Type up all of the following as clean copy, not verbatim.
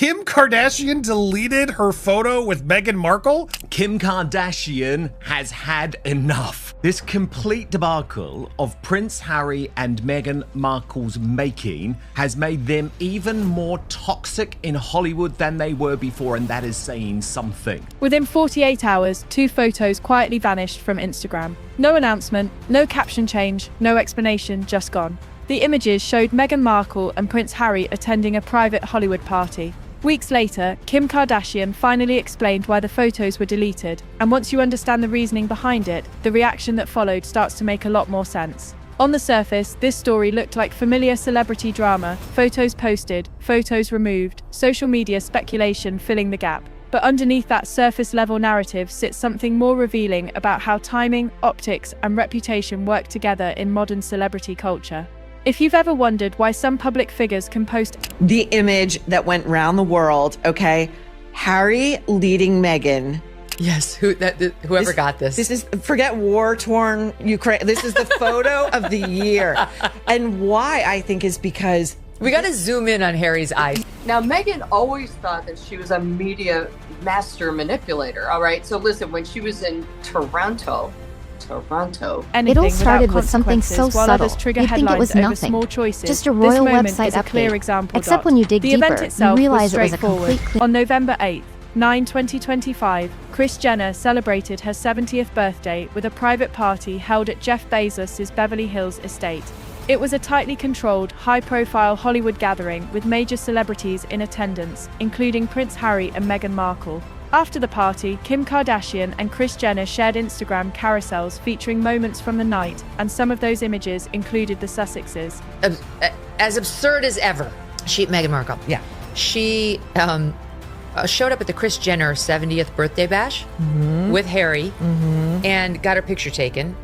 Kim Kardashian deleted her photo with Meghan Markle? Kim Kardashian has had enough. This complete debacle of Prince Harry and Meghan Markle's making has made them even more toxic in Hollywood than they were before, and that is saying something. Within 48 hours, 2 photos quietly vanished from Instagram. No announcement, no caption change, no explanation, just gone. The images showed Meghan Markle and Prince Harry attending a private Hollywood party. Weeks later, Kim Kardashian finally explained why the photos were deleted, and once you understand the reasoning behind it, the reaction that followed starts to make a lot more sense. On the surface, this story looked like familiar celebrity drama: photos posted, photos removed, social media speculation filling the gap. But underneath that surface-level narrative sits something more revealing about how timing, optics, and reputation work together in modern celebrity culture. If you've ever wondered why some public figures can post the image that went round the world, okay? Harry leading Meghan. Yes, whoever got this. This is, forget war-torn Ukraine. This is the photo of the year. And why, I think, is because... We got to zoom in on Harry's eyes. Now, Meghan always thought that she was a media master manipulator, all right? So listen, when she was in Toronto, It all started with something so subtle. You'd think it was nothing. Small choices. Just a royal website is a clear update. example. Except when you dig the deeper, event itself you realize was it was a complete... On November 8th, 2025, Kris Jenner celebrated her 70th birthday with a private party held at Jeff Bezos' Beverly Hills estate. It was a tightly controlled, high-profile Hollywood gathering with major celebrities in attendance, including Prince Harry and Meghan Markle. After the party, Kim Kardashian and Kris Jenner shared Instagram carousels featuring moments from the night, and some of those images included the Sussexes. As absurd as ever, Meghan Markle. Yeah. She showed up at the Kris Jenner 70th birthday bash with Harry and got her picture taken.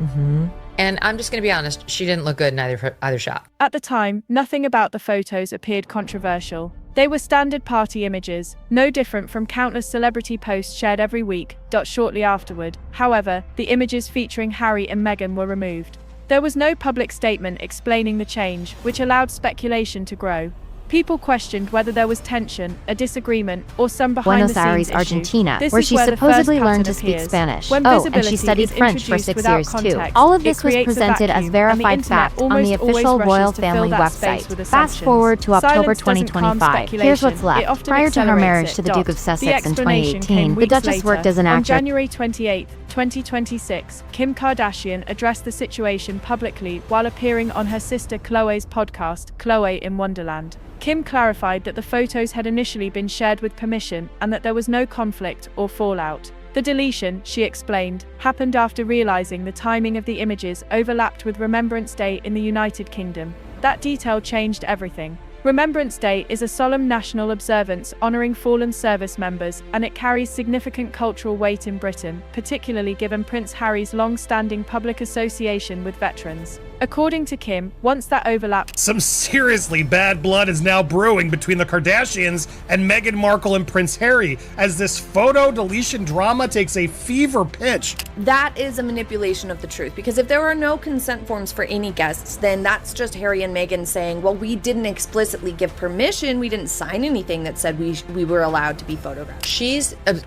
And I'm just going to be honest, she didn't look good in either shot. At the time, nothing about the photos appeared controversial. They were standard party images, no different from countless celebrity posts shared every week. Shortly afterward, however, the images featuring Harry and Meghan were removed. There was no public statement explaining the change, which allowed speculation to grow. People questioned whether there was tension, a disagreement, or some behind-the-scenes Buenos Aires, issue. Argentina, This where is she where the supposedly first learned to pattern speak appears. Spanish. When Oh, and visibility she studied is French for introduced 6 without years too. context, All of it this was creates a presented as vacuum, and the verified internet fact on the almost always official rushes royal to fill family that space with website. Fast assumptions. forward to October Silence doesn't calm 2025. Here's what's speculation. It left. often Prior to her accelerates marriage it. to the Duke of The Sussex in explanation 2018, came the weeks Duchess later. worked as an On actress. January 28, 2026, Kim Kardashian addressed the situation publicly while appearing on her sister Khloe's podcast, Khloe in Wonderland. Kim clarified that the photos had initially been shared with permission and that there was no conflict or fallout. The deletion, she explained, happened after realizing the timing of the images overlapped with Remembrance Day in the United Kingdom. That detail changed everything. Remembrance Day is a solemn national observance honoring fallen service members, and it carries significant cultural weight in Britain, particularly given Prince Harry's long-standing public association with veterans. According to Kim, once that overlap, some seriously bad blood is now brewing between the Kardashians and Meghan Markle and Prince Harry as this photo deletion drama takes a fever pitch. That is a manipulation of the truth, because if there are no consent forms for any guests, then that's just Harry and Meghan saying, well, we didn't explicitly give permission, we didn't sign anything that said we were allowed to be photographed.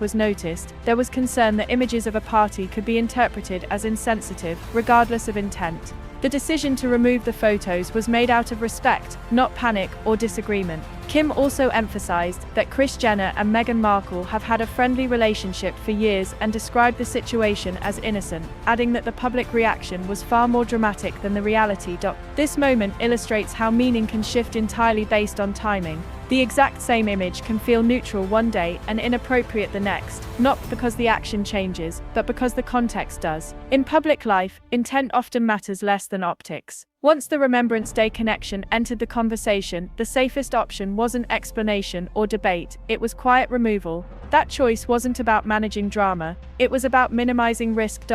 Was noticed, there was concern that images of a party could be interpreted as insensitive, regardless of intent. The decision to remove the photos was made out of respect, not panic or disagreement. Kim also emphasized that Kris Jenner and Meghan Markle have had a friendly relationship for years and described the situation as innocent, adding that the public reaction was far more dramatic than the reality. This moment illustrates how meaning can shift entirely based on timing. The exact same image can feel neutral one day and inappropriate the next, not because the action changes, but because the context does. In public life, intent often matters less than optics. Once the Remembrance Day connection entered the conversation, the safest option wasn't explanation or debate, it was quiet removal. That choice wasn't about managing drama, it was about minimizing risk.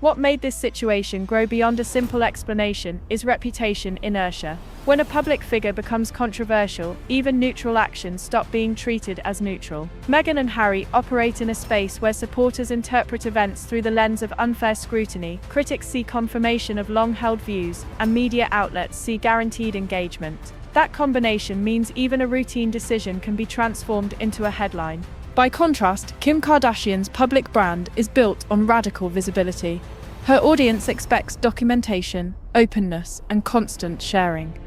What made this situation grow beyond a simple explanation is reputation inertia. When a public figure becomes controversial, even neutral actions stop being treated as neutral. Meghan and Harry operate in a space where supporters interpret events through the lens of unfair scrutiny, critics see confirmation of long-held views, and media outlets see guaranteed engagement. That combination means even a routine decision can be transformed into a headline. By contrast, Kim Kardashian's public brand is built on radical visibility. Her audience expects documentation, openness, and constant sharing.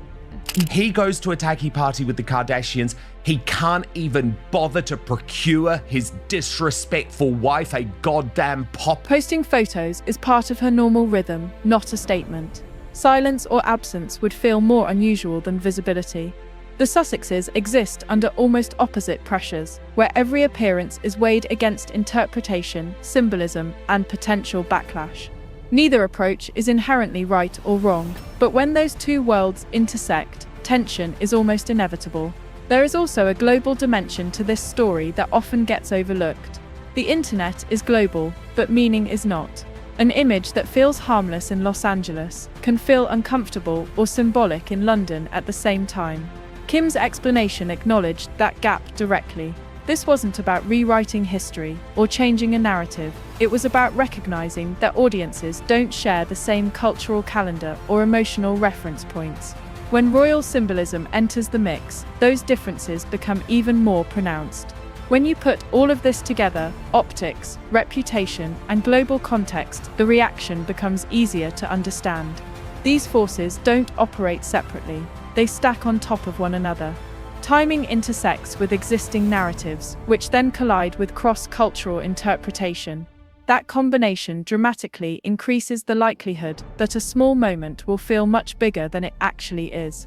He goes to a tacky party with the Kardashians. He can't even bother to procure his disrespectful wife a goddamn pop. Posting photos is part of her normal rhythm, not a statement. Silence or absence would feel more unusual than visibility. The Sussexes exist under almost opposite pressures, where every appearance is weighed against interpretation, symbolism, and potential backlash. Neither approach is inherently right or wrong, but when those two worlds intersect, tension is almost inevitable. There is also a global dimension to this story that often gets overlooked. The internet is global, but meaning is not. An image that feels harmless in Los Angeles can feel uncomfortable or symbolic in London at the same time. Kim's explanation acknowledged that gap directly. This wasn't about rewriting history or changing a narrative. It was about recognizing that audiences don't share the same cultural calendar or emotional reference points. When royal symbolism enters the mix, those differences become even more pronounced. When you put all of this together, optics, reputation, and global context, the reaction becomes easier to understand. These forces don't operate separately. They stack on top of one another. Timing intersects with existing narratives, which then collide with cross-cultural interpretation. That combination dramatically increases the likelihood that a small moment will feel much bigger than it actually is.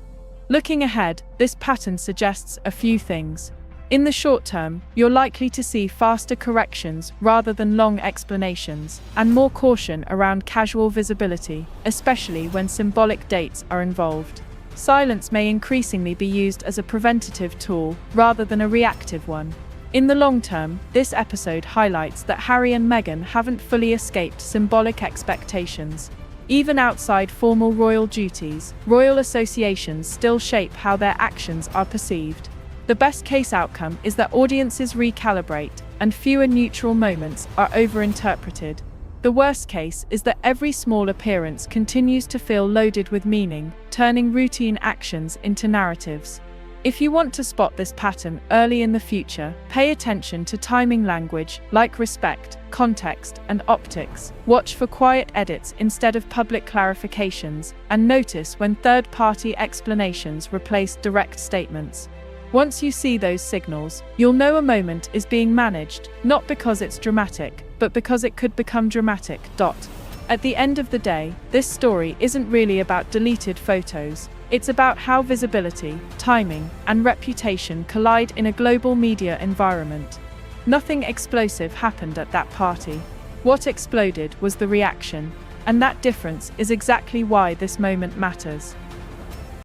Looking ahead, this pattern suggests a few things. In the short term, you're likely to see faster corrections rather than long explanations, and more caution around casual visibility, especially when symbolic dates are involved. Silence may increasingly be used as a preventative tool rather than a reactive one. In the long term, this episode highlights that Harry and Meghan haven't fully escaped symbolic expectations. Even outside formal royal duties, royal associations still shape how their actions are perceived. The best-case outcome is that audiences recalibrate, and fewer neutral moments are overinterpreted. The worst case is that every small appearance continues to feel loaded with meaning, turning routine actions into narratives. If you want to spot this pattern early in the future, pay attention to timing language like respect, context, and optics. Watch for quiet edits instead of public clarifications, and notice when third-party explanations replace direct statements. Once you see those signals, you'll know a moment is being managed, not because it's dramatic, but because it could become dramatic. At the end of the day, this story isn't really about deleted photos. It's about how visibility, timing, and reputation collide in a global media environment. Nothing explosive happened at that party. What exploded was the reaction, and that difference is exactly why this moment matters.